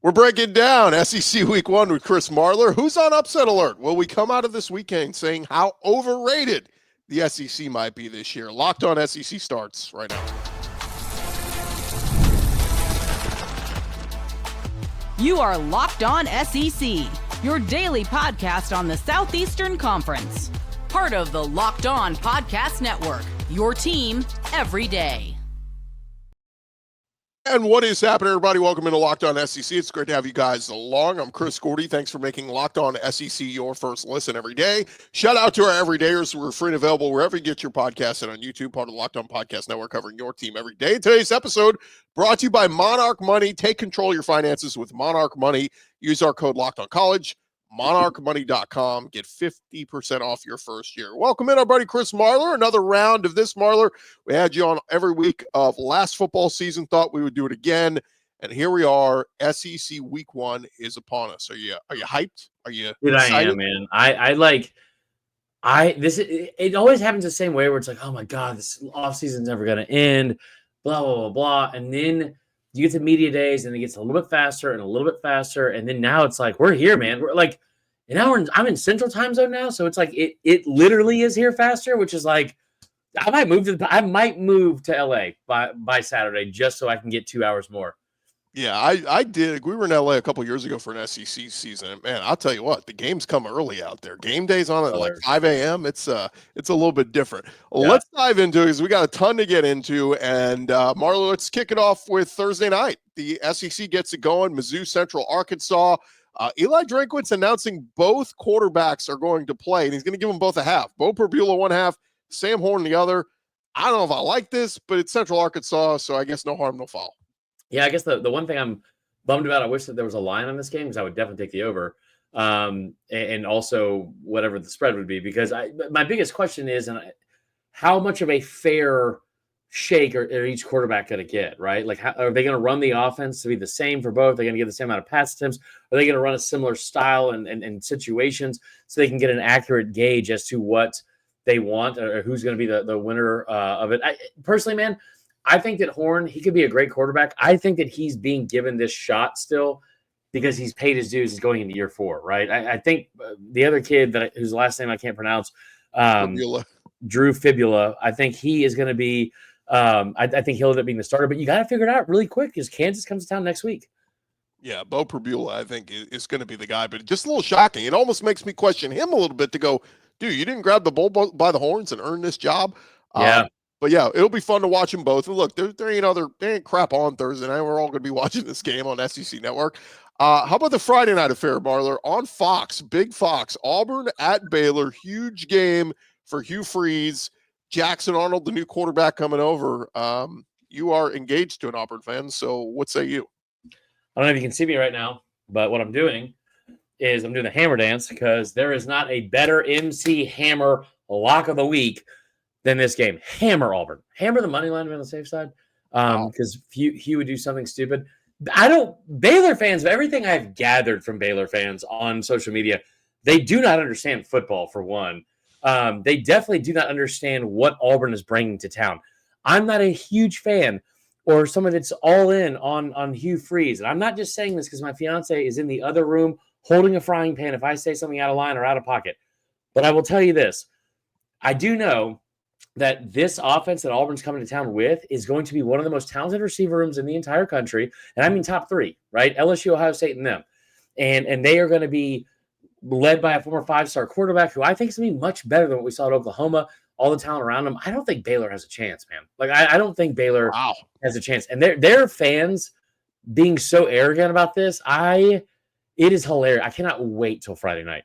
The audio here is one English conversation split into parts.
We're breaking down SEC Week 1 with Chris Marler. Who's on upset alert? Will we come out of this weekend saying how overrated the SEC might be this year? Locked On SEC starts right now. You are Locked On SEC, your daily podcast on the Southeastern Conference. Part of the Locked On Podcast Network, your team every day. And what is happening, everybody? Welcome into Locked On SEC. It's great to have you guys along. I'm Chris Gordy. Thanks for making Locked On SEC your first listen every day. Shout out to our everydayers. We're free and available wherever you get your podcasts and on YouTube, part of the Locked On Podcast Network, covering your team every day. Today's episode brought to you by Monarch Money. Take control of your finances with Monarch Money. Use our code Locked On College. monarchmoney.com. Get 50% off your first year. Welcome in, our buddy Chris Marler. Another round of this, Marler. We had you on every week of last football season. Thought we would do it again, and here we are. SEC Week 1 is upon us. Are you hyped? Are you excited? I am, man. It always happens the same way where it's like, oh my God, this offseason's never gonna end, blah, blah, blah, blah. And then you get to media days and it gets a little bit faster and a little bit faster. And then now it's like, we're here, man. We're like, and now I'm in Central Time Zone now. So it's like, it literally is here faster, which is like, I might move to LA by Saturday just so I can get 2 hours more. Yeah, I did. We were in LA a couple years ago for an SEC season. And man, I'll tell you what, the games come early out there. Game day's on at like 5 a.m. It's a little bit different. Yeah. Let's dive into it because we got a ton to get into. And Marlo, let's kick it off with Thursday night. The SEC gets it going. Mizzou Central, Arkansas. Eli Drinkwitz announcing both quarterbacks are going to play, and he's going to give them both a half. Bo Perbula one half, Sam Horn the other. I don't know if I like this, but it's Central Arkansas, so I guess no harm, no foul. Yeah, I guess the one thing I'm bummed about, I wish that there was a line on this game because I would definitely take the over, and also whatever the spread would be. Because my biggest question is, how much of a fair shake are each quarterback going to get, right? Like, are they going to run the offense to be the same for both? Are they going to get the same amount of pass attempts? Are they going to run a similar style and situations so they can get an accurate gauge as to what they want or who's going to be the winner of it? Personally, man, I think that Horn, he could be a great quarterback. I think that he's being given this shot still because he's paid his dues. He's going into year 4, right? I think the other kid whose last name I can't pronounce, Drew Fibula, I think he is going to be I think he'll end up being the starter. But you got to figure it out really quick because Kansas comes to town next week. Yeah, Bo Perbula, I think, is going to be the guy. But just a little shocking. It almost makes me question him a little bit to go, dude, you didn't grab the bull by the horns and earn this job? Yeah. But yeah, it'll be fun to watch them both. And look, there ain't crap on Thursday night. We're all going to be watching this game on SEC Network. How about the Friday night affair, Marler? On Fox, Big Fox, Auburn at Baylor. Huge game for Hugh Freeze. Jackson Arnold, the new quarterback coming over. You are engaged to an Auburn fan, so what say you? I don't know if you can see me right now, but what I'm doing is I'm doing the hammer dance because there is not a better MC hammer lock of the week than this game. Hammer Auburn. Hammer the money line on the safe side because Hugh would do something stupid. Baylor fans, everything I've gathered from Baylor fans on social media, they do not understand football, for one. They definitely do not understand what Auburn is bringing to town. I'm not a huge fan or someone that's all in on Hugh Freeze. And I'm not just saying this because my fiance is in the other room holding a frying pan if I say something out of line or out of pocket. But I will tell you this. I do know that this offense that Auburn's coming to town with is going to be one of the most talented receiver rooms in the entire country. And I mean top 3, right? LSU, Ohio State, and them. And they are going to be led by a former 5-star quarterback who I think is going to be much better than what we saw at Oklahoma, all the talent around them. I don't think Baylor has a chance, man. Like, I don't think Baylor has a chance. And their fans being so arrogant about this, it is hilarious. I cannot wait till Friday night.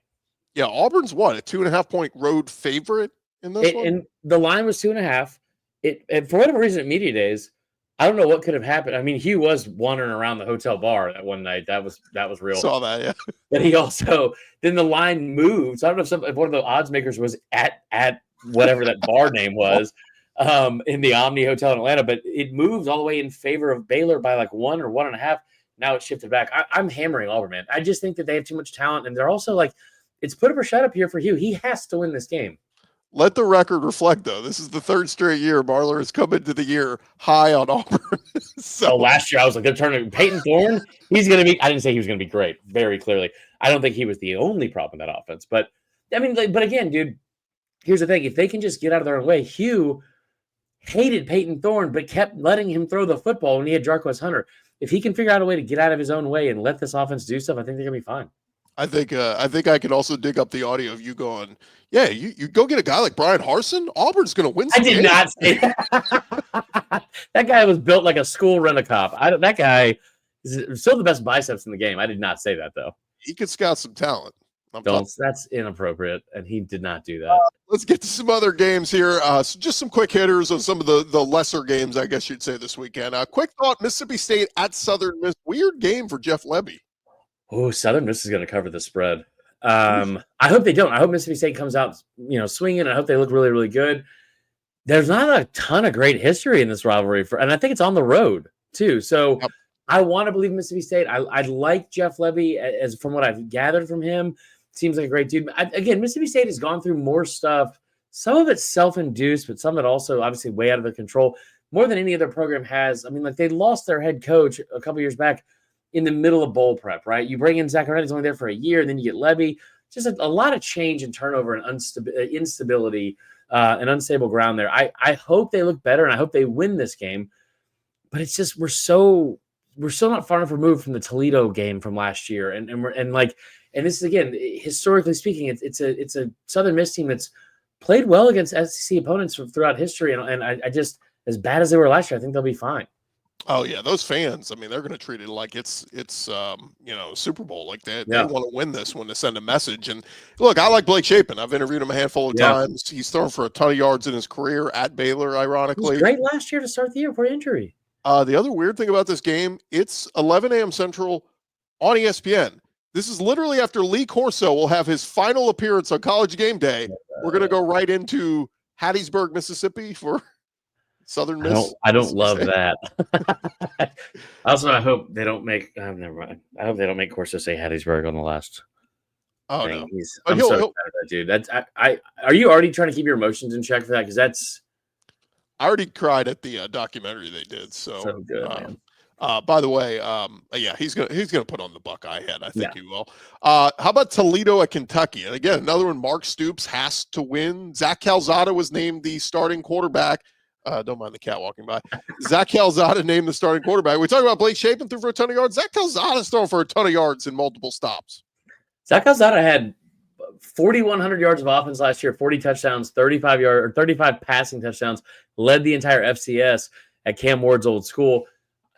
Yeah, Auburn's what, a 2.5-point road favorite in this one? And the line was 2.5. And for whatever reason at media days, I don't know what could have happened. I mean, Hugh was wandering around the hotel bar that one night. That was real. Saw that, yeah. But he also then the line moved. So I don't know if one of the odds makers was at whatever that bar name was in the Omni Hotel in Atlanta, but it moved all the way in favor of Baylor by like 1 or 1.5. Now it's shifted back. I'm hammering Auburn, man. I just think that they have too much talent, and they're also like, it's put up or shut up here for Hugh. He has to win this game. let the record reflect, though. This is the third straight year Marler has come into the year high on Auburn. So last year I was like, they're turning Peyton Thorne. He's going to be. I didn't say he was going to be great. Very clearly, I don't think he was the only problem in that offense. But I mean, but again, dude, here's the thing: if they can just get out of their own way, Hugh hated Peyton Thorne, but kept letting him throw the football when he had Jarquez Hunter. If he can figure out a way to get out of his own way and let this offense do stuff, I think they're going to be fine. I think I can also dig up the audio of you going, yeah, you go get a guy like Brian Harsin. Auburn's going to win. I did not say that. That guy was built like a school rent-a-cop. That guy is still the best biceps in the game. I did not say that, though. He could scout some talent. That's inappropriate, and he did not do that. Let's get to some other games here. So just some quick hitters on some of the lesser games, I guess you'd say, this weekend. Quick thought, Mississippi State at Southern Miss. Weird game for Jeff Lebby. Oh, Southern Miss is going to cover the spread. I hope they don't. I hope Mississippi State comes out, swinging. I hope they look really, really good. There's not a ton of great history in this rivalry, and I think it's on the road too. So yep. I want to believe Mississippi State. I like Jeff Lebby, as from what I've gathered from him. Seems like a great dude. Again, Mississippi State has gone through more stuff. Some of it's self-induced, but some of it also obviously way out of their control, more than any other program has. I mean, like, they lost their head coach a couple years back in the middle of bowl prep, right? You bring in Zachariah, he's only there for a year, and then you get Lebby. Just a lot of change and turnover and instability and unstable ground there. I hope they look better, and I hope they win this game. But it's just we're still not far enough removed from the Toledo game from last year, and this is, again, historically speaking, it's a Southern Miss team that's played well against SEC opponents throughout history, and I just, as bad as they were last year, I think they'll be fine. Oh yeah, those fans. I mean, they're going to treat it like it's Super Bowl. Like they want to win this one to send a message. And look, I like Blake Shapen. I've interviewed him a handful of times. He's thrown for a ton of yards in his career at Baylor. Ironically, he was great last year to start the year for injury. The other weird thing about this game, it's 11 a.m. Central on ESPN. This is literally after Lee Corso will have his final appearance on College Game Day. We're going to go right into Hattiesburg, Mississippi for Southern Miss. I don't love that. Also, I hope they don't make. Never mind. I hope they don't make Corso say Hattiesburg on the last. Oh thing. no! I'm so excited about that, dude. That's Are you already trying to keep your emotions in check for that? Because that's. I already cried at the documentary they did. So good, man. By the way, he's gonna put on the Buckeye head. I think he will. How about Toledo at Kentucky? And again, another one. Mark Stoops has to win. Zach Calzada was named the starting quarterback. Don't mind the cat walking by. Zach Calzada named the starting quarterback. We talk about Blake Shapen threw for a ton of yards. Zach Calzada's throwing for a ton of yards in multiple stops. Zach Calzada had 4,100 yards of offense last year, 40 touchdowns, 35 passing touchdowns. Led the entire FCS at Cam Ward's old school.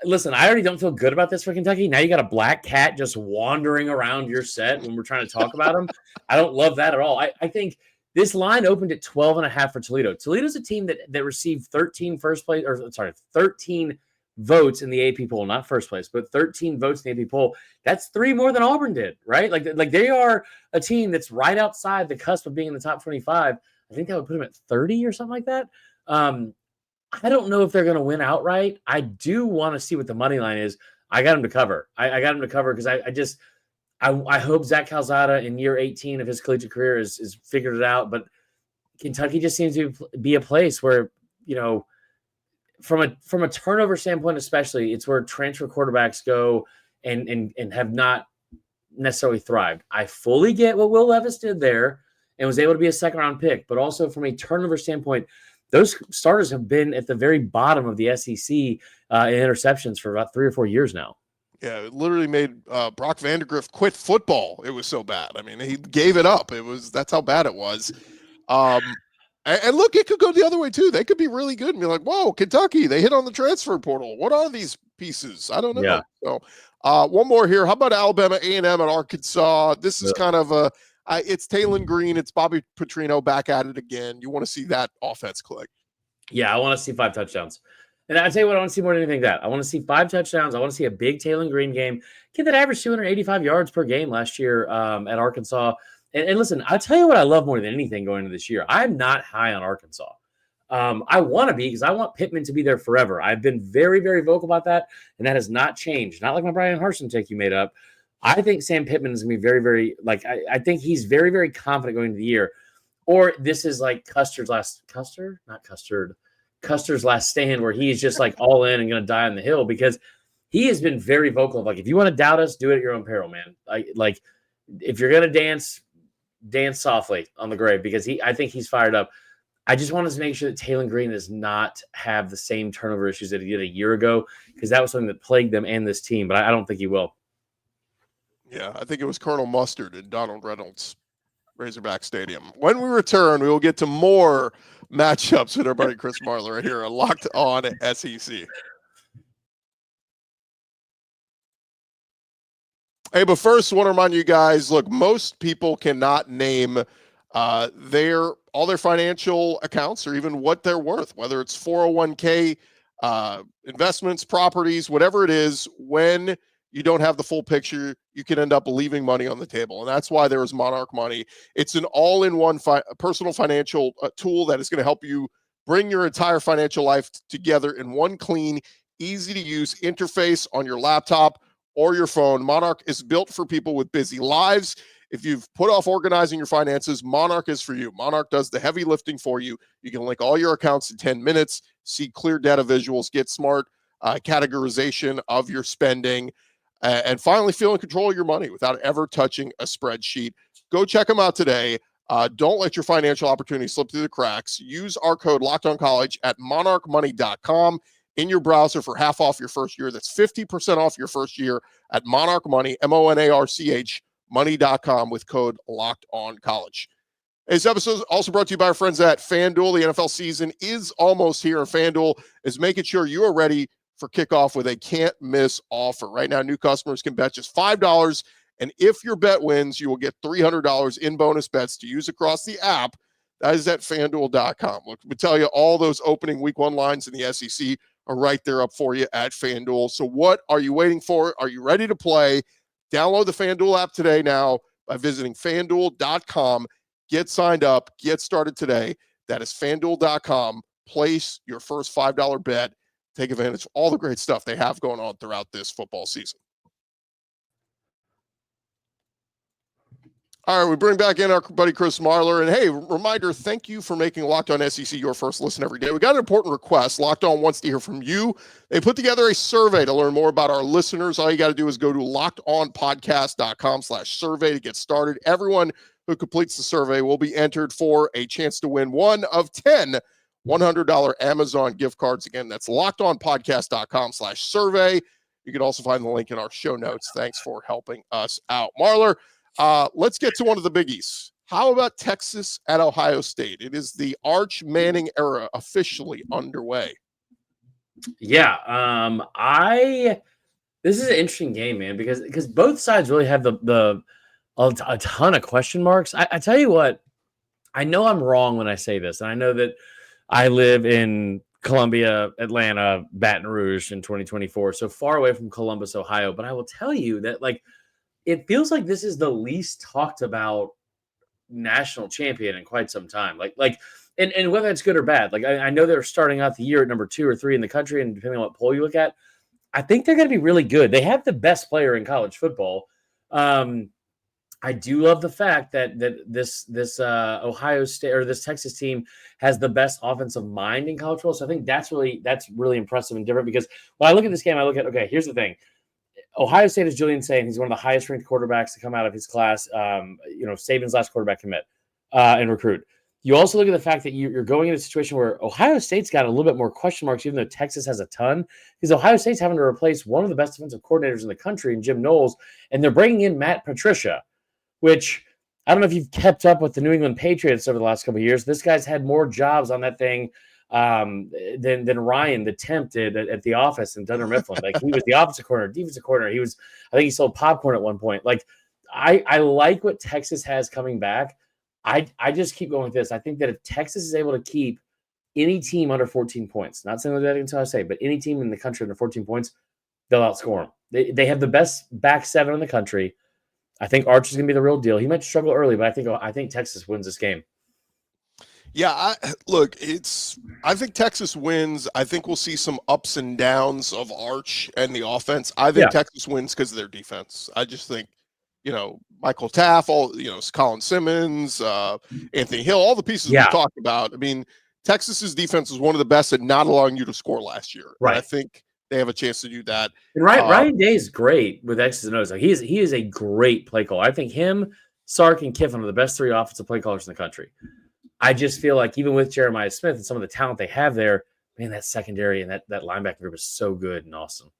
Listen, I already don't feel good about this for Kentucky. Now you got a black cat just wandering around your set when we're trying to talk about him. I don't love that at all. I think this line opened at 12.5 for Toledo. Toledo's a team that received 13 votes in the AP poll, not first place, but 13 votes in the AP poll. That's 3 more than Auburn did, right? Like they are a team that's right outside the cusp of being in the top 25. I think that would put them at 30 or something like that. I don't know if they're going to win outright. I do want to see what the money line is. I got them to cover. I got them to cover because I hope Zach Calzada in year 18 of his collegiate career is figured it out. But Kentucky just seems to be a place where, from a turnover standpoint, especially, it's where transfer quarterbacks go and have not necessarily thrived. I fully get what Will Levis did there and was able to be a second-round pick, but also from a turnover standpoint, those starters have been at the very bottom of the SEC in interceptions for about 3 or 4 years now. Yeah, it literally made Brock Vandegrift quit football. It was so bad. I mean, he gave it up. That's how bad it was. And look, it could go the other way too. They could be really good and be like, "Whoa, Kentucky! They hit on the transfer portal. What are these pieces? I don't know." Yeah. So, one more here. How about Alabama A&M at Arkansas? This is kind of it's Taylon Green. It's Bobby Petrino back at it again. You want to see that offense click? Yeah, I want to see 5 touchdowns. And I tell you what, I want to see more than anything that. I want to see 5 touchdowns. I want to see a big Taylon Green game. Kid that averaged 285 yards per game last year at Arkansas. And listen, I'll tell you what I love more than anything going into this year. I'm not high on Arkansas. I want to be because I want Pittman to be there forever. I've been very, very vocal about that, and that has not changed. Not like my Brian Harsin take you made up. I think Sam Pittman is going to be very, very, I think he's very, very confident going into the year. Or this is like Custer's last stand, where he's just like all in and going to die on the hill, because he has been very vocal of like, if you want to doubt us, do it at your own peril, man. Like if you're going to dance softly on the grave, because I think he's fired up. I just wanted to make sure that Taylor Green does not have the same turnover issues that he did a year ago, because that was something that plagued them and this team, but I don't think he will. Yeah, I think it was Colonel Mustard and Donald Reynolds, Razorback Stadium. When we return, we will get to more matchups with our buddy Chris Marler right here on Locked On SEC. Hey, but first, I want to remind you guys, look, most people cannot name all their financial accounts or even what they're worth, whether it's 401k, investments, properties, whatever it is. When you don't have the full picture, you can end up leaving money on the table. And that's why there is Monarch Money. It's an all-in-one personal financial tool that is going to help you bring your entire financial life together in one clean, easy-to-use interface on your laptop or your phone. Monarch is built for people with busy lives. If you've put off organizing your finances, Monarch is for you. Monarch does the heavy lifting for you. You can link all your accounts in 10 minutes, see clear data visuals, get smart categorization of your spending, and finally feel in control of your money without ever touching a spreadsheet. Go check them out today. Don't let your financial opportunity slip through the cracks. Use our code LOCKEDONCollege at monarchmoney.com in your browser for half off your first year. That's 50% off your first year at Monarch Money, MONARCH, money.com with code LOCKEDONCollege. This episode is also brought to you by our friends at FanDuel. The NFL season is almost here, and FanDuel is making sure you are ready for kickoff with a can't-miss offer. Right now, new customers can bet just $5, and if your bet wins, you will get $300 in bonus bets to use across the app. That is at FanDuel.com. Look, we tell you, all those opening week one lines in the SEC are right there up for you at FanDuel. So what are you waiting for? Are you ready to play? Download the FanDuel app today now by visiting FanDuel.com. Get signed up. Get started today. That is FanDuel.com. Place your first $5 bet. Take advantage of all the great stuff they have going on throughout this football season. All right, we bring back in our buddy Chris Marler. And hey, reminder, thank you for making Locked On SEC your first listen every day. We got an important request. Locked On wants to hear from you. They put together a survey to learn more about our listeners. All you got to do is go to lockedonpodcast.com/survey to get started. Everyone who completes the survey will be entered for a chance to win one of 10 $100 Amazon gift cards. Again, that's lockedonpodcast.com/survey. You can also find the link in our show notes. Thanks for helping us out. Marler, let's get to one of the biggies. How about Texas at Ohio State? It is the Arch Manning era officially underway. Yeah, this is an interesting game, man, because both sides really have a ton of question marks. I tell you what, I know I'm wrong when I say this, and I know that I live in Columbia, Atlanta, Baton Rouge in 2024, so far away from Columbus, Ohio. But I will tell you that, like, it feels like this is the least talked about national champion in quite some time. And whether it's good or bad, like I know they're starting out the year at number 2 or 3 in the country, and depending on what poll you look at, I think they're going to be really good. They have the best player in college football. I do love the fact that this Ohio State or this Texas team has the best offensive mind in college football. So I think that's really impressive and different, because when I look at this game, okay, here's the thing. Ohio State is Julian saying he's one of the highest ranked quarterbacks to come out of his class. Saban's last quarterback commit and recruit. You also look at the fact that you're going in a situation where Ohio State's got a little bit more question marks, even though Texas has a ton, because Ohio State's having to replace one of the best defensive coordinators in the country in Jim Knowles, and they're bringing in Matt Patricia, which I don't know if you've kept up with the New England Patriots over the last couple of years. This guy's had more jobs on that thing than Ryan, the temp, did at the office in Dunder Mifflin. Like, he was the offensive coordinator, defensive coordinator. I think he sold popcorn at one point. Like, I like what Texas has coming back. I just keep going with this. I think that if Texas is able to keep any team under 14 points, not saying that until I say, but any team in the country under 14 points, they'll outscore them. They have the best back seven in the country. I think Arch is going to be the real deal. He might struggle early, but I think Texas wins this game. Yeah, I think Texas wins. I think we'll see some ups and downs of Arch and the offense. I think Texas wins because of their defense. I just think Michael Taff, Colin Simmons, Anthony Hill, all the pieces we talked about. I mean, Texas's defense was one of the best at not allowing you to score last year. Right. And I think they have a chance to do that. And Ryan Day is great with X's and O's. Like he is a great play caller. I think him, Sark, and Kiffin are the best 3 offensive play callers in the country. I just feel like even with Jeremiah Smith and some of the talent they have there, man, that secondary and that linebacker group is so good in Austin.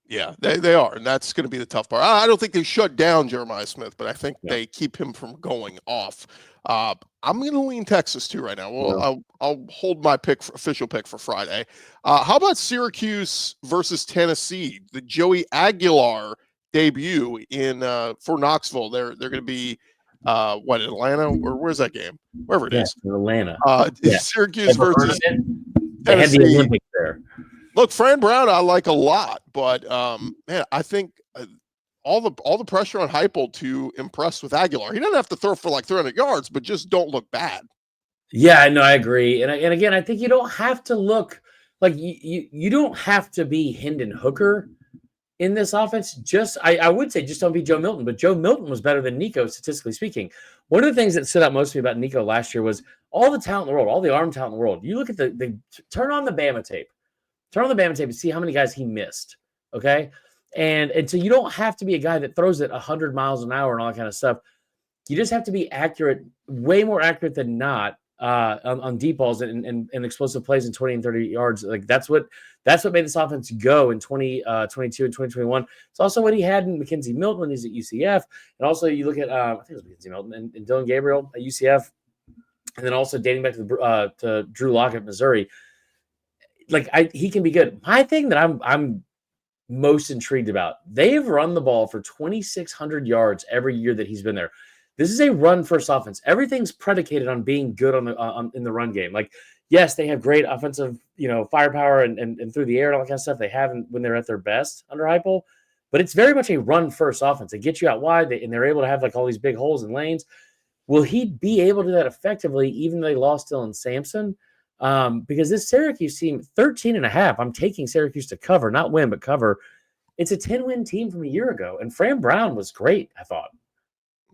Yeah, they are, and that's going to be the tough part. I don't think they shut down Jeremiah Smith, but I think they keep him from going off. I'm going to lean Texas too right now. Well, I'll hold my official pick for Friday. How about Syracuse versus Tennessee? The Joey Aguilar debut for Knoxville. They're going to be Atlanta, or where's that game? Wherever it is. Atlanta. Syracuse versus Tennessee. They had the Olympics there. Look, Fran Brown, I like a lot, but man, I think all the pressure on Heupel to impress with Aguilar. He doesn't have to throw for like 300 yards, but just don't look bad. Yeah, no, I agree, and again, I think you don't have to look like you don't have to be Hendon Hooker in this offense. I would say just don't be Joe Milton, but Joe Milton was better than Nico statistically speaking. One of the things that stood out most to me about Nico last year was all the talent in the world, all the arm talent in the world. You look at the turn on the Bama tape. Turn on the Bama tape and see how many guys he missed, okay? And so you don't have to be a guy that throws it 100 miles an hour and all that kind of stuff. You just have to be accurate, way more accurate than not on deep balls and explosive plays in 20 and 30 yards. Like that's what made this offense go in 2022 and 2021. It's also what he had in Mackenzie Milton when he's at UCF. And also you look at, I think it was Mackenzie Milton and Dylan Gabriel at UCF. And then also dating back to Drew Lock at Missouri. Like he can be good. My thing that I'm most intrigued about, they've run the ball for 2,600 yards every year that he's been there. This is a run-first offense. Everything's predicated on being good in the run game. Like, yes, they have great offensive, firepower and through the air and all that kind of stuff they have when they're at their best under Heupel. But it's very much a run-first offense. They get you out wide, and they're able to have like all these big holes and lanes. Will he be able to do that effectively, even though they lost Dylan Sampson? Because this Syracuse team, 13.5, I'm taking Syracuse to cover, not win, but cover. It's a 10-win team from a year ago, and Fran Brown was great, I thought.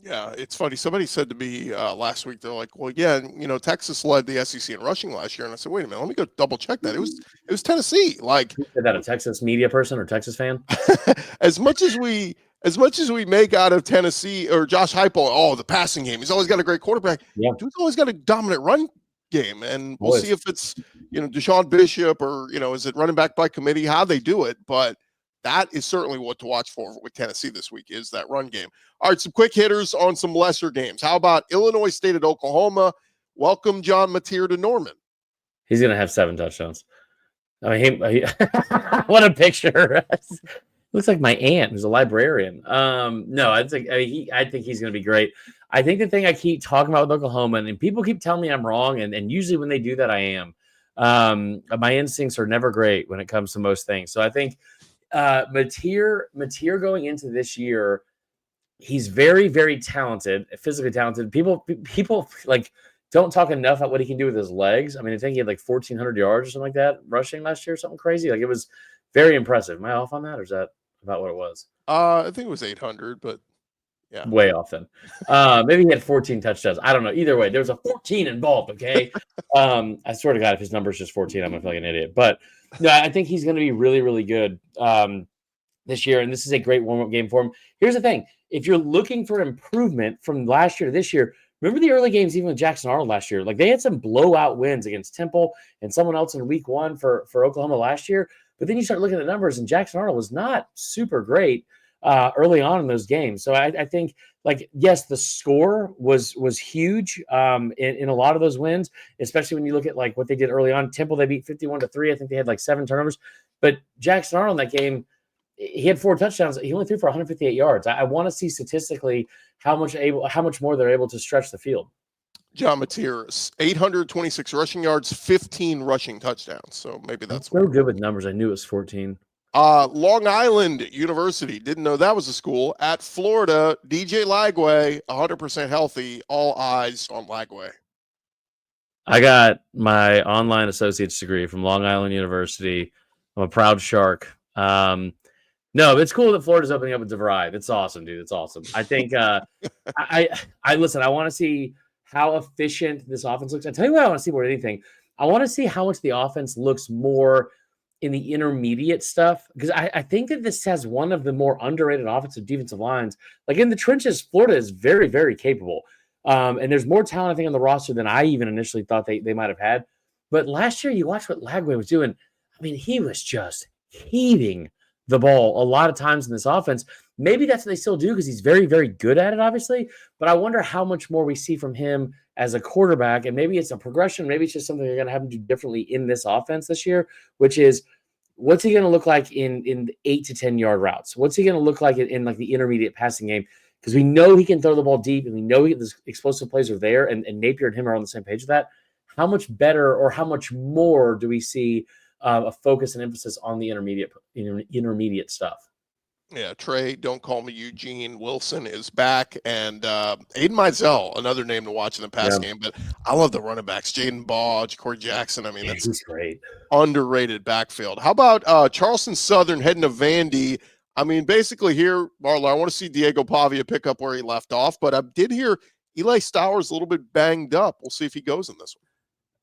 Yeah, it's funny. Somebody said to me last week, they're like, well, yeah, Texas led the SEC in rushing last year. And I said, wait a minute, let me go double check that. It was Tennessee. Like, is that a Texas media person or Texas fan? as much as we make out of Tennessee or Josh Heupel, the passing game, he's always got a great quarterback. Yeah. Dude's always got a dominant run game. And we'll see if it's, Deshaun Bishop or, is it running back by committee, how they do it. But that is certainly what to watch for with Tennessee this week is that run game. All right, some quick hitters on some lesser games. How about Illinois State at Oklahoma? Welcome John Mateer to Norman. He's going to have 7 touchdowns. I mean, what a picture. Looks like my aunt who's a librarian. No, I think he's going to be great. I think the thing I keep talking about with Oklahoma, and people keep telling me I'm wrong, and usually when they do that, I am. My instincts are never great when it comes to most things. So I think Mateer going into this year, he's very, very talented, physically talented. People like don't talk enough about what he can do with his legs. I mean, I think he had like 1,400 yards or something like that rushing last year, something crazy. Like it was very impressive. Am I off on that, or is that about what it was? I think it was 800, but yeah, way off then. Maybe he had 14 touchdowns. I don't know. Either way, there was a 14 involved. Okay, I swear to God, if his number is just 14, I'm gonna feel like an idiot. But no, I think he's going to be really, really good this year, and this is a great warm-up game for him. Here's the thing: if you're looking for improvement from last year to this year, remember the early games, even with Jackson Arnold last year. Like they had some blowout wins against Temple and someone else in Week 1 for Oklahoma last year. But then you start looking at the numbers, and Jackson Arnold was not super great early on in those games. So I think, like, yes, the score was huge in a lot of those wins, especially when you look at like what they did early on. Temple, they beat 51-3. I think they had like 7 turnovers. But Jackson Arnold in that game, he had 4 touchdowns. He only threw for 158 yards. I want to see statistically how much more they're able to stretch the field. John Mateer, 826 rushing yards, 15 rushing touchdowns. So maybe that's so good with numbers. I knew it was 14. Long Island University, didn't know that was a school. At Florida, DJ Lagway, 100% healthy. All eyes on Lagway. I got my online associate's degree from Long Island University. I'm a proud Shark. No, it's cool that Florida's opening up a DeVry. That's awesome, dude. It's awesome. I think I listen. I want to see how efficient this offense looks. I tell you what, I want to see more than anything. I want to see how much the offense looks more in the intermediate stuff, because I think that this has one of the more underrated offensive defensive lines. Like in the trenches, Florida is very, very capable. And there's more talent, I think, on the roster than I even initially thought they might have had. But last year, you watched what Lagway was doing. I mean, he was just heaving the ball a lot of times in this offense. Maybe that's what they still do because he's very, very good at it, obviously. But I wonder how much more we see from him as a quarterback. And maybe it's a progression. Maybe it's just something they're going to have him do differently in this offense this year, which is what's he going to look like in 8 to 10 yard routes? What's he going to look like in like the intermediate passing game? Because we know he can throw the ball deep and we know the explosive plays are there. And Napier and him are on the same page with that. How much better or how much more do we see a focus and emphasis on the intermediate stuff? Yeah, Trey, don't call me Eugene Wilson is back, and Aiden Mizell, another name to watch in the pass game. But I love the running backs, Jaden Baugh, Corey Jackson. I mean, that's great. Underrated backfield. How about Charleston Southern heading to Vandy? I mean, basically here, Marler, I want to see Diego Pavia pick up where he left off, but I did hear Eli Stowers a little bit banged up. We'll see if he goes in this one.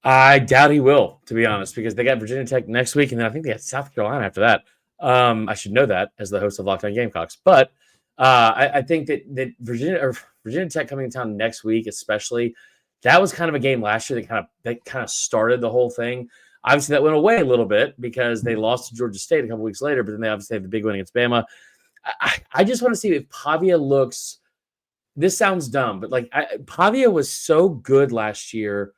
I doubt he will, to be honest, because they got Virginia Tech next week, and then I think they got South Carolina after that. I should know that as the host of Locked On Gamecocks, but I think that Virginia Tech coming to town next week, especially, that was kind of a game last year that kind of started the whole thing. Obviously, that went away a little bit because they lost to Georgia State a couple weeks later, but then they obviously had the big win against Bama. I just want to see if Pavia looks. This sounds dumb, but like Pavia was so good last year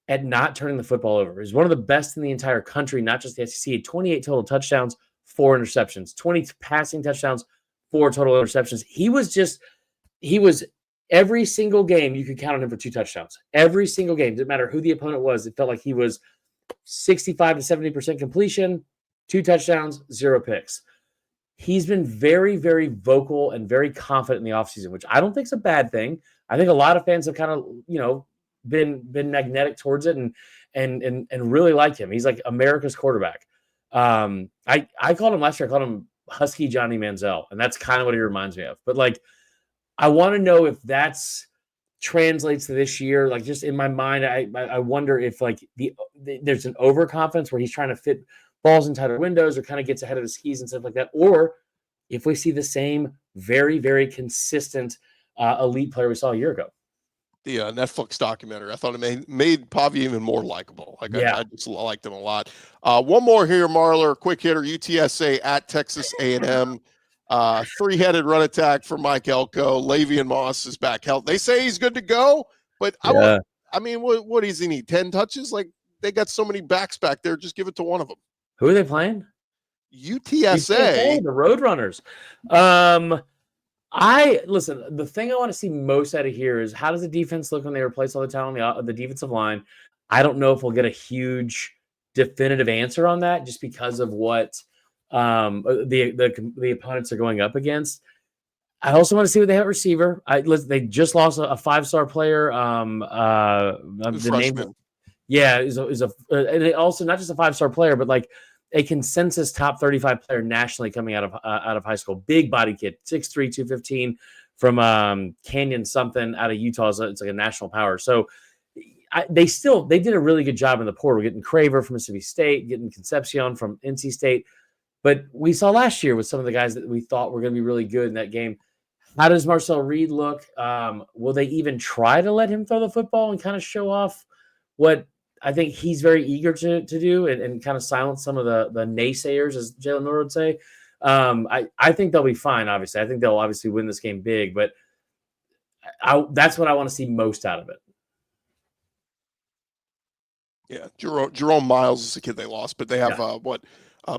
at not turning the football over. He was one of the best in the entire country, not just the SEC. 28 total touchdowns, 4 interceptions, 20 passing touchdowns, 4 total interceptions. He was every single game you could count on him for 2 touchdowns. Every single game, didn't matter who the opponent was. It felt like he was 65 to 70% completion, 2 touchdowns, 0 picks. He's been very, very vocal and very confident in the offseason, which I don't think is a bad thing. I think a lot of fans have kind of, been magnetic towards it and really like him. He's like America's quarterback. I called him last year, I called him Husky Johnny Manziel, and that's kind of what he reminds me of. But like, I want to know if that's translates to this year. Like, just in my mind, I wonder if like there's an overconfidence where he's trying to fit balls in tighter windows or kind of gets ahead of his skis and stuff like that, or if we see the same very, very consistent elite player we saw a year ago. The Netflix documentary, I thought it made Pavia even more likable. Like, yeah. I just liked him a lot. One more here, Marler, quick hitter, UTSA at Texas A&M. 3-headed run attack for Mike Elko. Lavian Moss is back healthy. They say he's good to go, but what does he need? 10 touches? Like, they got so many backs back there. Just give it to one of them. Who are they playing? UTSA. The Roadrunners. Listen, the thing I want to see most out of here is how does the defense look when they replace all the talent on the defensive line? I don't know if we'll get a huge definitive answer on that just because of what the opponents are going up against. I also want to see what they have at receiver. They just lost a 5-star player. The name, and also not just a 5-star player, but like a consensus top 35 player nationally coming out of high school. Big body kid, 6'3", 215 from Canyon something out of Utah. It's like a national power. So they did a really good job in the portal, getting Craver from Mississippi State, getting Concepcion from NC State. But we saw last year with some of the guys that we thought were going to be really good in that game. How does Marcel Reed look? Will they even try to let him throw the football and kind of show off what I think he's very eager to do and kind of silence some of the naysayers, as Jalen Miller would say? I think they'll be fine, obviously. I think they'll obviously win this game big, but that's what I want to see most out of it. Yeah, Jerome Miles is the kid they lost, but they have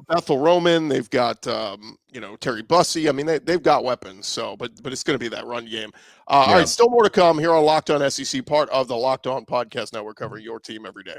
Bethel Roman. They've got Terry Bussey. I mean, they've got weapons. So, but it's going to be that run game. All right, still more to come here on Locked On SEC, part of the Locked On Podcast Network, covering your team every day.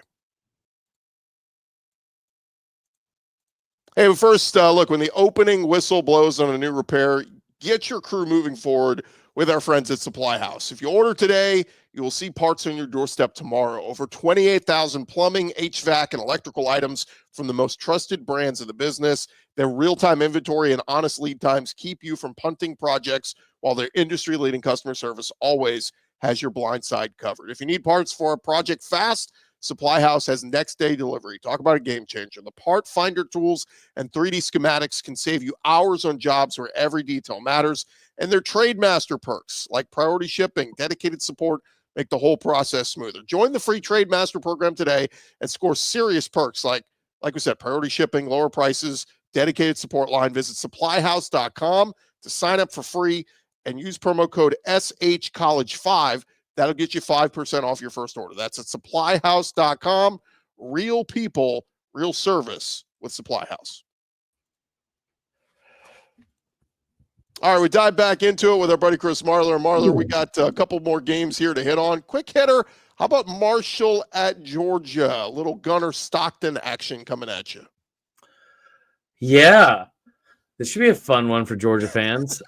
Hey, but first, look, when the opening whistle blows on a new repair, get your crew moving forward with our friends at Supply House. If you order today, you will see parts on your doorstep tomorrow. Over 28,000 plumbing, HVAC, and electrical items from the most trusted brands in the business. Their real-time inventory and honest lead times keep you from punting projects, while their industry-leading customer service always has your blind side covered. If you need parts for a project fast, Supply House has next-day delivery. Talk about a game changer. The part finder tools and 3D schematics can save you hours on jobs where every detail matters. And their Trade Master perks, like priority shipping, dedicated support, make the whole process smoother. Join the free Trade Master program today and score serious perks like we said, priority shipping, lower prices, dedicated support line. Visit supplyhouse.com to sign up for free and use promo code SHCollege5. That'll get you 5% off your first order. That's at supplyhouse.com. Real people, real service with Supply House. All right, we dive back into it with our buddy Chris Marler. Marler, we got a couple more games here to hit on. Quick hitter, how about Marshall at Georgia? A little Gunner Stockton action coming at you. Yeah, this should be a fun one for Georgia fans.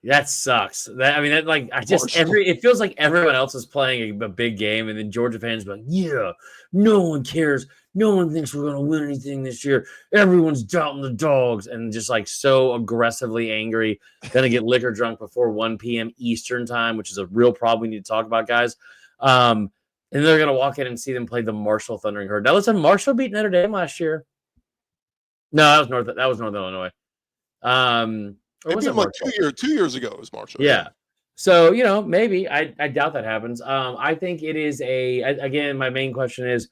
That sucks. It feels like everyone else is playing a big game, and then Georgia fans be like, yeah, no one cares. No one thinks we're going to win anything this year. Everyone's doubting the Dogs, and just like so aggressively angry. Going to get liquor drunk before 1 p.m. Eastern time, which is a real problem we need to talk about, guys. And they're going to walk in and see them play the Marshall Thundering Herd. Now, listen, Marshall beat Notre Dame last year. No, that was Northern Illinois. Or was it like 2 years ago? It was Marshall. Yeah. So, maybe I doubt that happens. I think it is again, my main question is,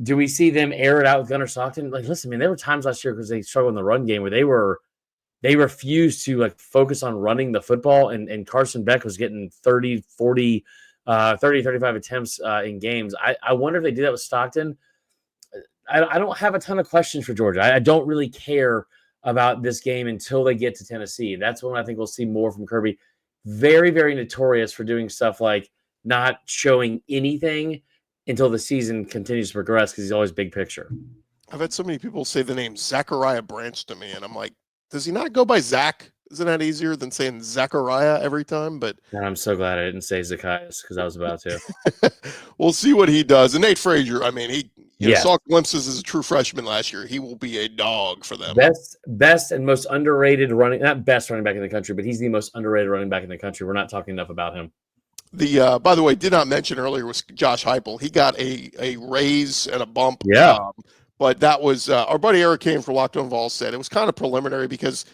do we see them air it out with Gunner Stockton? Like, listen, there were times last year because they struggled in the run game where they refused to focus on running the football, and Carson Beck was getting 30, 40, 30, 35 attempts in games. I wonder if they do that with Stockton. I don't have a ton of questions for Georgia. I don't really care about this game until they get to Tennessee. That's when I think we'll see more from Kirby. Very, very notorious for doing stuff like not showing anything until the season continues to progress because he's always big picture. I've had so many people say the name Zachariah Branch to me, and I'm like, does he not go by Zach? Isn't that easier than saying Zachariah every time? But and I'm so glad I didn't say Zacchaeus because I was about to. We'll see what he does. And Nate Frazier, he saw glimpses as a true freshman last year. He will be a dog for them. Best and most underrated not best running back in the country, but he's the most underrated running back in the country. We're not talking enough about him. By the way, did not mention earlier was Josh Heupel. He got a raise and a bump. Yeah. But that was our buddy Eric Kane for Locked On Vols said it was kind of preliminary because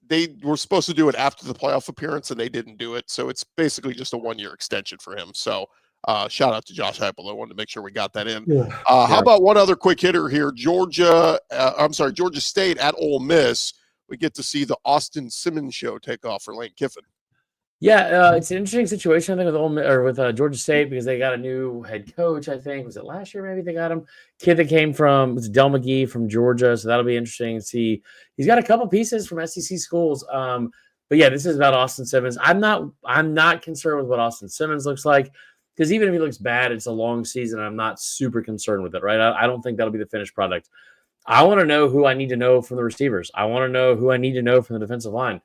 they were supposed to do it after the playoff appearance and they didn't do it. So it's basically just a 1-year extension for him. So shout out to Josh Heupel. I wanted to make sure we got that in. How about one other quick hitter here? Georgia State at Ole Miss. We get to see the Austin Simmons show take off for Lane Kiffin. Yeah, it's an interesting situation, I think, with Georgia State because they got a new head coach, I think. Was it last year maybe they got him? Kid that came from Del McGee from Georgia, so that'll be interesting to see. He's got a couple pieces from SEC schools. But yeah, this is about Austin Simmons. I'm not concerned with what Austin Simmons looks like because even if he looks bad, it's a long season. I'm not super concerned with it, right? I don't think that'll be the finished product. I want to know who I need to know from the receivers. I want to know who I need to know from the defensive line.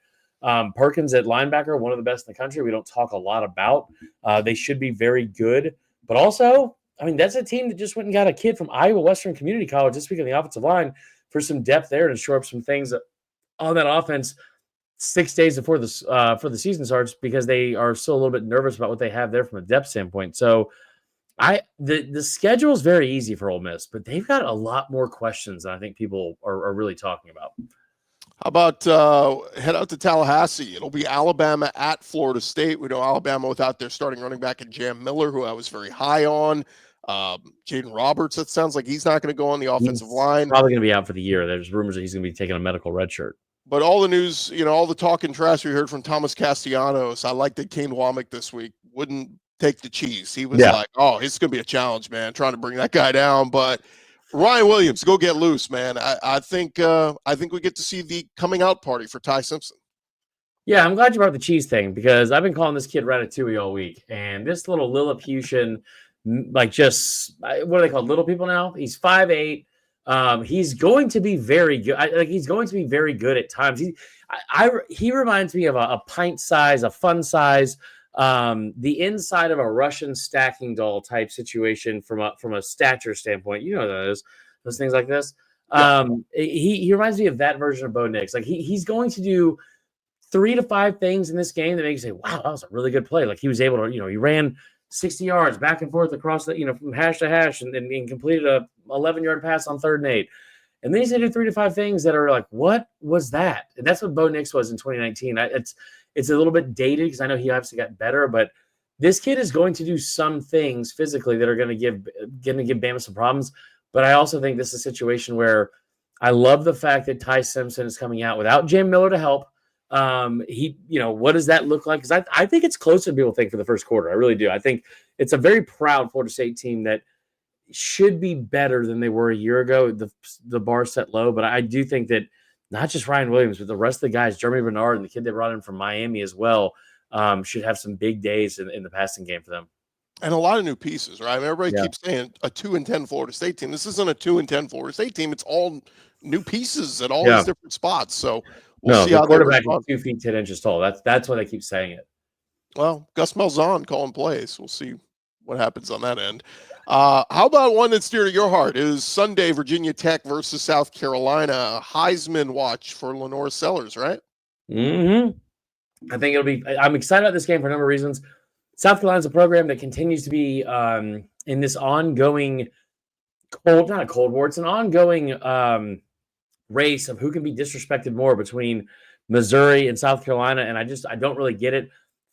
Perkins at linebacker, one of the best in the country. We don't talk a lot about. They should be very good. But also, that's a team that just went and got a kid from Iowa Western Community College this week on the offensive line for some depth there to shore up some things on that offense 6 days before for the season starts because they are still a little bit nervous about what they have there from a depth standpoint. So the schedule is very easy for Ole Miss, but they've got a lot more questions than I think people are really talking about. How about head out to Tallahassee? It'll be Alabama at Florida State. We know Alabama without their starting running back and Jam Miller, who I was very high on. Jaden Roberts, it sounds like he's not going to go on the offensive line. Probably going to be out for the year. There's rumors that he's going to be taking a medical red shirt. But all the news, all the talk and trash we heard from Thomas Castellanos, I like that Kane Womack this week wouldn't take the cheese. He was like, oh, it's going to be a challenge, man, trying to bring that guy down. But Ryan Williams, go get loose, man. I think we get to see the coming out party for Ty Simpson. Yeah, I'm glad you brought the cheese thing because I've been calling this kid Ratatouille all week. And this little Lilliputian, what are they called? Little people now? He's 5'8", He's going to be very good. He's going to be very good at times. He reminds me of a pint size, a fun size, the inside of a Russian stacking doll type situation from a stature standpoint. You know those things like this. Yeah. He reminds me of that version of Bo Nix. Like he's going to do 3 to 5 things in this game that make you say, wow, that was a really good play. Like he was able to, he ran 60 yards back and forth across the, from hash to hash and completed a 11-yard pass on 3rd and 8. And then he's going to do 3 to 5 things that are like, what was that? And that's what Bo Nix was in 2019. It's a little bit dated because I know he obviously got better, but this kid is going to do some things physically that are going to give Bama some problems. But I also think this is a situation where I love the fact that Ty Simpson is coming out without Jam Miller to help. What does that look like? Because I think it's closer than people think for the first quarter. I really do. I think it's a very proud Florida State team that should be better than they were a year ago. The bar set low, but I do think that not just Ryan Williams, but the rest of the guys, Jeremy Bernard and the kid they brought in from Miami as well, should have some big days in the passing game for them. And a lot of new pieces, right? I mean, everybody keeps saying a 2-10 Florida State team. This isn't a 2-10 Florida State team. It's all new pieces at all these different spots. So we'll see how the quarterback is 2 feet 10 inches tall. That's why they keep saying it. Well, Gus Malzahn calling plays. We'll see what happens on that end. How about one that's dear to your heart? It is Sunday, Virginia Tech versus South Carolina. Heisman watch for Lenore Sellers, right? Mm-hmm. I think it'll be. I'm excited about this game for a number of reasons. South Carolina's a program that continues to be in this ongoing not a cold war. It's an ongoing race of who can be disrespected more between Missouri and South Carolina, and I don't really get it.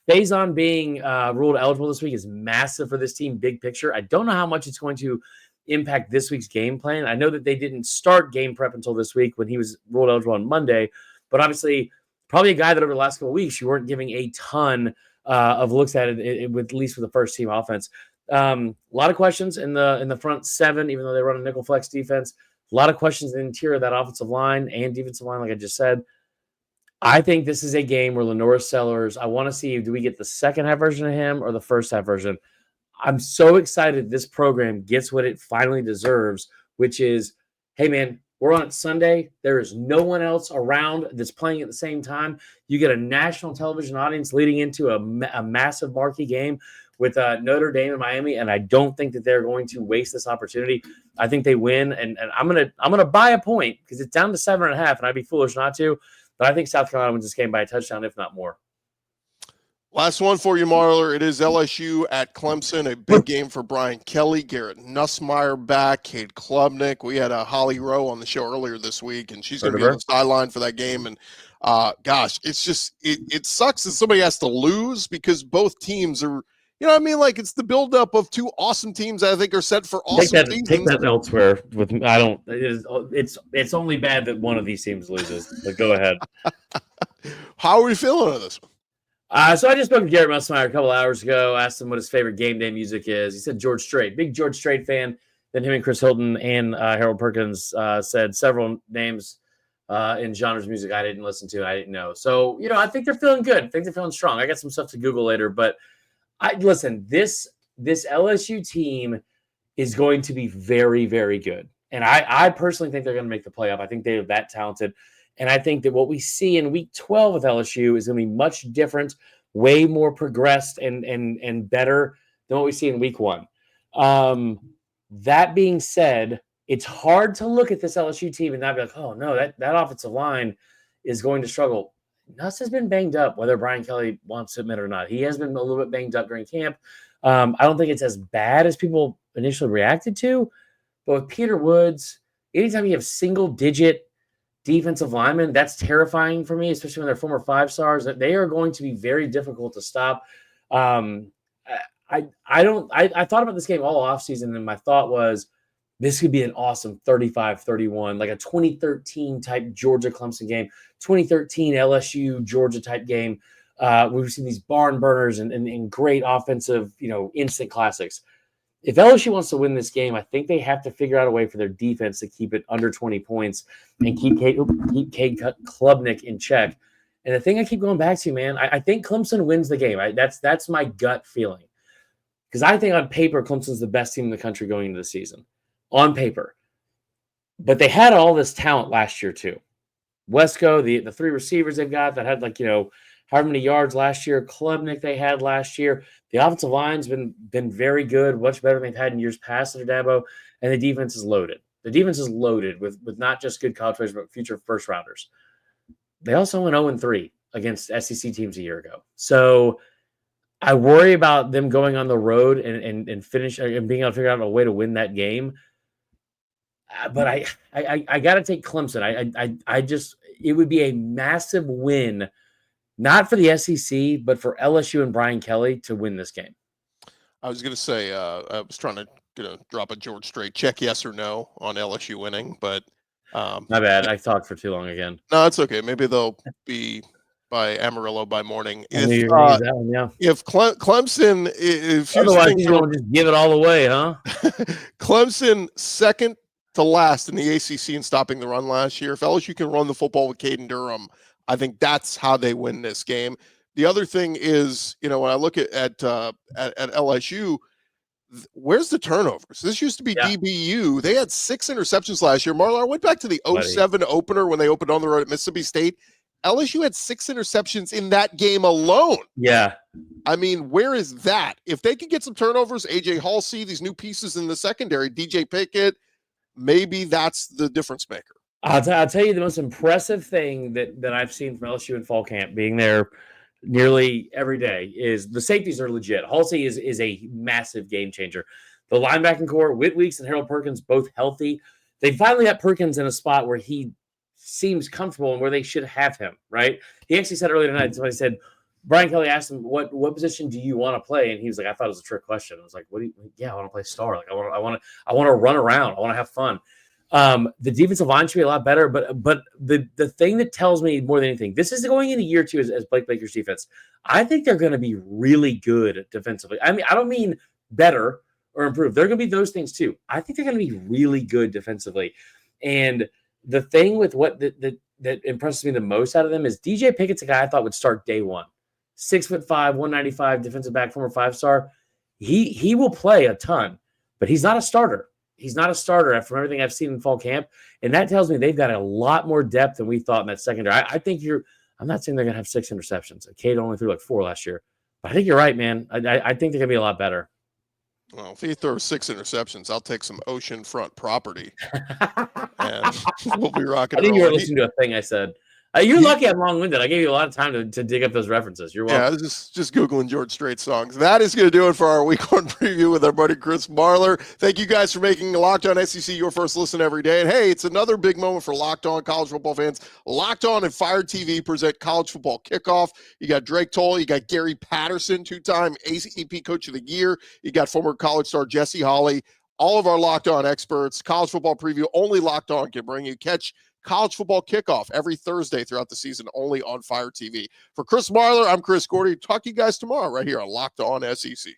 Faison being ruled eligible this week is massive for this team, big picture. I don't know how much it's going to impact this week's game plan. I know that they didn't start game prep until this week when he was ruled eligible on Monday, but obviously probably a guy that over the last couple of weeks you weren't giving a ton of looks at it with, at least with the first team offense. A lot of questions in the front seven, even though they run a nickel flex defense. A lot of questions in the interior of that offensive line and defensive line, like I just said. I think this is a game where Lenore Sellers, I want to see, do we get the second half version of him or the first half version? I'm so excited this program gets what it finally deserves, which is, hey, man, we're on Sunday. There is no one else around that's playing at the same time. You get a national television audience leading into a massive marquee game with Notre Dame and Miami, and I don't think that they're going to waste this opportunity. I think they win, and I'm gonna buy a point because it's down to 7.5, and I'd be foolish not to. But I think South Carolina wins this game by a touchdown, if not more. Last one for you, Marler. It is LSU at Clemson, a big game for Brian Kelly, Garrett Nussmeier back, Cade Klubnik. We had Holly Rowe on the show earlier this week, and she's going to be on the sideline for that game. And gosh, it's just it sucks that somebody has to lose because both teams are, you know what I mean? Like, it's the buildup of two awesome teams that I think are set for awesome seasons. Take that elsewhere. It's only bad that one of these teams loses. But go ahead. How are we feeling on this one? So I just spoke to Garrett Nussmeier a couple hours ago, asked him what his favorite game day music is. He said George Strait, big George Strait fan. Then him and Chris Hilton and Harold Perkins said several names in genres of music I didn't listen to, I didn't know. So, I think they're feeling good. I think they're feeling strong. I got some stuff to Google later, but listen, this LSU team is going to be very, very good. And I personally think they're going to make the playoff. I think they're that talented. And I think that what we see in week 12 with LSU is going to be much different, way more progressed and better than what we see in week 1. That being said, it's hard to look at this LSU team and not be like, oh, no, that offensive line is going to struggle. Nuss has been banged up, whether Brian Kelly wants to admit it or not. He has been a little bit banged up during camp. I don't think it's as bad as people initially reacted to. But with Peter Woods, anytime you have single-digit defensive linemen, that's terrifying for me, especially when they're former 5-stars. They are going to be very difficult to stop. I thought about this game all offseason, and my thought was this could be an awesome 35-31, like a 2013 type Georgia Clemson game, 2013 LSU Georgia type game. We've seen these barn burners and great offensive, instant classics. If LSU wants to win this game, I think they have to figure out a way for their defense to keep it under 20 points and keep Cade Klubnik in check. And the thing I keep going back to, man, I think Clemson wins the game. That's my gut feeling. Because I think on paper, Clemson's the best team in the country going into the season. On paper. But they had all this talent last year too. Wesco, the three receivers they've got that had however many yards last year. Klubnik they had last year. The offensive line's been very good, much better than they've had in years past at Dabo, and the defense is loaded. The defense is loaded with not just good college players, but future first rounders. They also went 0-3 against SEC teams a year ago. So I worry about them going on the road and finish and being able to figure out a way to win that game. But I got to take Clemson. I just, it would be a massive win, not for the SEC, but for LSU and Brian Kelly to win this game. I was going to say, I was trying to drop a George Strait check, yes or no, on LSU winning, but my bad. I talked for too long again. No, it's okay. Maybe they'll be by Amarillo by morning. If Clemson, otherwise he's going to just give it all away, huh? Clemson second to last in the ACC in stopping the run last year. If LSU can run the football with Caden Durham, I think that's how they win this game. The other thing is, when I look at LSU, where's the turnovers? This used to be DBU. They had 6 interceptions last year. Marlar, I went back to the 07 opener when they opened on the road at Mississippi State. LSU had 6 interceptions in that game alone. Yeah. I mean, where is that? If they could get some turnovers, AJ Halsey, these new pieces in the secondary, DJ Pickett, maybe that's the difference maker. I'll tell you the most impressive thing that I've seen from LSU in fall camp, being there nearly every day, is the safeties are legit. Halsey is a massive game changer. The linebacking core, Whit Weeks and Harold Perkins, both healthy. They finally got Perkins in a spot where he seems comfortable and where they should have him, right? He actually said earlier tonight, somebody said, Brian Kelly asked him, what position do you want to play? And he was like, I thought it was a trick question. I was like, I want to play star. Like I want to run around. I want to have fun. The defensive line should be a lot better, but the thing that tells me more than anything, this is going into year 2 as Blake Baker's defense. I think they're going to be really good defensively. I mean, I don't mean better or improve. They're going to be those things too. I think they're going to be really good defensively. And the thing with what that impresses me the most out of them is DJ Pickett's a guy I thought would start day one. 6'5", 195 defensive back, former 5-star. He will play a ton, but he's not a starter. He's not a starter from everything I've seen in fall camp. And that tells me they've got a lot more depth than we thought in that secondary. I think I'm not saying they're going to have 6 interceptions. Cade only threw 4 last year. But I think you're right, man. I think they're going to be a lot better. Well, if he throws 6 interceptions, I'll take some oceanfront property. And we'll be rocking. I think you were listening to a thing I said. You're lucky I'm long-winded. I gave you a lot of time to dig up those references. You're welcome. Yeah, I was just Googling George Strait songs. That is going to do it for our week 1 preview with our buddy Chris Marler. Thank you guys for making Locked On SEC your first listen every day. And hey, it's another big moment for Locked On college football fans. Locked On and Fire TV present College Football Kickoff. You got Drake Toll. You got Gary Patterson, 2-time ACP Coach of the Year. You got former college star Jesse Holley. All of our Locked On experts. College football preview only Locked On can bring you. Catch College Football Kickoff every Thursday throughout the season, only on Fire TV. For Chris Marler, I'm Chris Gordy. Talk to you guys tomorrow right here on Locked On SEC.